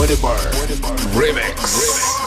Remix.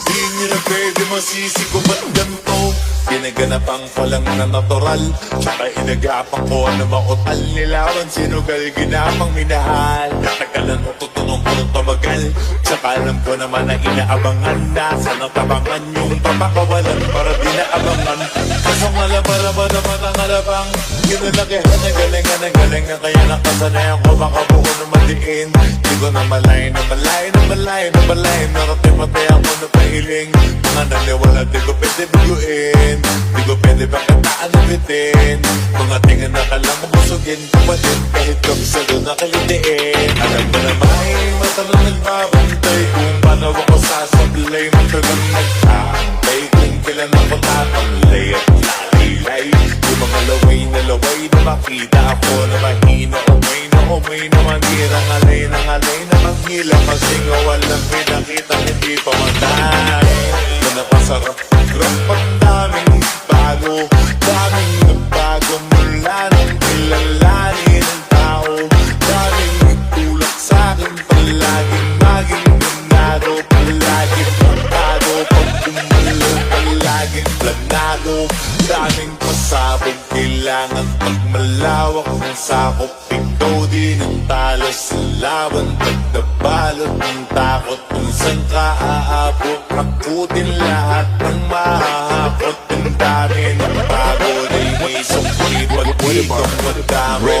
Di nyo na pwede masisi ko ba't ganito? Ginaganapang palang na natural, tsaka inagapang ko na mautal. Nilawan sinugal, ginapang minahal. Natagalan mo tutunong ko ng tumagal, tsaka alam ko naman na inaabangan. Nasa natabangan yung papakawalan para di naabangan. Kasong alabara ba naman ang alabang ginalakihan na galingan na galing na kaya nakasanayan ko makabuo na madiin. Di ko na malay na malay na malay na malay. Narating-matay ako na pahiling. Mga naniwala di ko pwede biguin, di ko pwede pakataan na bitin. Mga tingin na kalang mabusugin kapatid, kahit kabisado na kalitiin. Alam ko na may mata na nagbabantay kung paano ako sasablay. Matagang nagtaantay kung kailan ako tatamlay at lalilay. Yung mga laway na makita ako na mahina. Umay na manira, ngalay na manghila. Kasi nga walang pinakita, hindi pa matay. Na napasarap, grapat daming bago. Daming nagbago mula nang kilalanin ang tao. Daming nagtulak sa'kin, palaging maging ganado. Palaging magbago, pag umulo, palaging planado. Daming pasabog, kailangan pagmalawak ng sakop. Ikaw din ang talo sa laban, pagdabalot ng takot. Kung saan ka aabot, nakutin lahat ng mahahakot. Ang dami ng bago, di may sukli, pag di kang magdamo.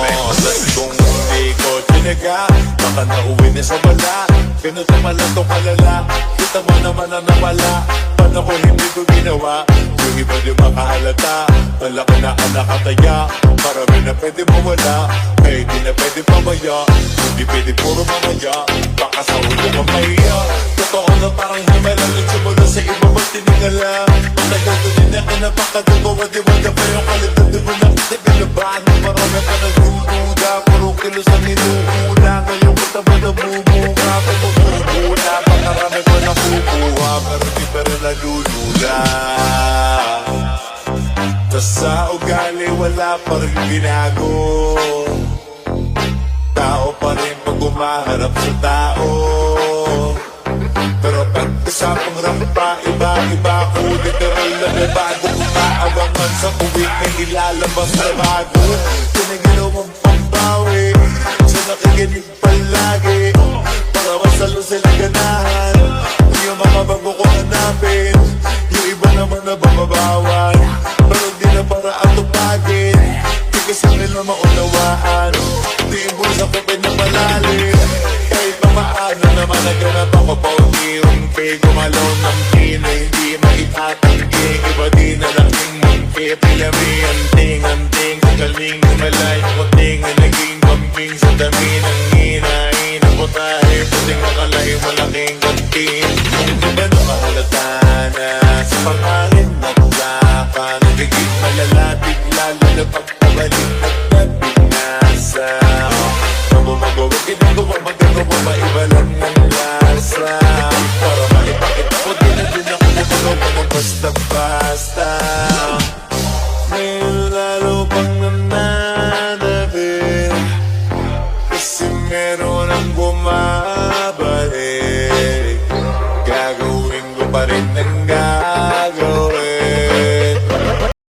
Kung hindi ko tinaga, baka nauwi na sa wala. Ganito pala itong kalala, kita mo naman na nawala. Paano ko hindi ko ginawa? Yung iba di makahalata, malaki na ang nakataya. Marami na pwede mawala, kahit di na pwede pamaya. Hindi pwede puro mamaya, baka sa ulo ka mahiya. Totoo na parang himalang simula sa iba ba't tinigala. Matagal ko din ako napakadugo, wadi-wada pa yung kalidad. Di mo nakita galabahan, marami pa nagdududa. Puro kilos ang inuuna, ngayon ko taba na bumuga. Pagmumuna, makarami pa nakukuha, pero di pa rin nalulula. Tas sa ugali wala pa rin binago. Tao pa rin pag umaharap sa tao. Pero pag kasapang rampa, iba-iba ko. Literal na may bago. Umaabangan sa uwit na ilalabas na bago. Tinaginaw mong pambawi, sa nakikinig palagi. Para masalo sila ganahan, yung mga bago ko hanapin. Yung iba naman na bababawan, pero di na para atupagin. Di kasi nila maunawaan, di imbulsa ko pinapalalim. Kahit pa maano naman naganap ako pa unti-unti. Gumalaw ng pina, hindi maitatanggi. Iba di na laking mungki, pilami, anting-anting. Galing umalay, kuting na naging kambing. Sa dami ng hinahin ang putahe, puting makalay, malaking kantin. Kung iba na mahalata na sa pangangin naglaka, nagiging malalatig lalo na pagkabalik at nabinasa. Mamumagawa, ginagawa,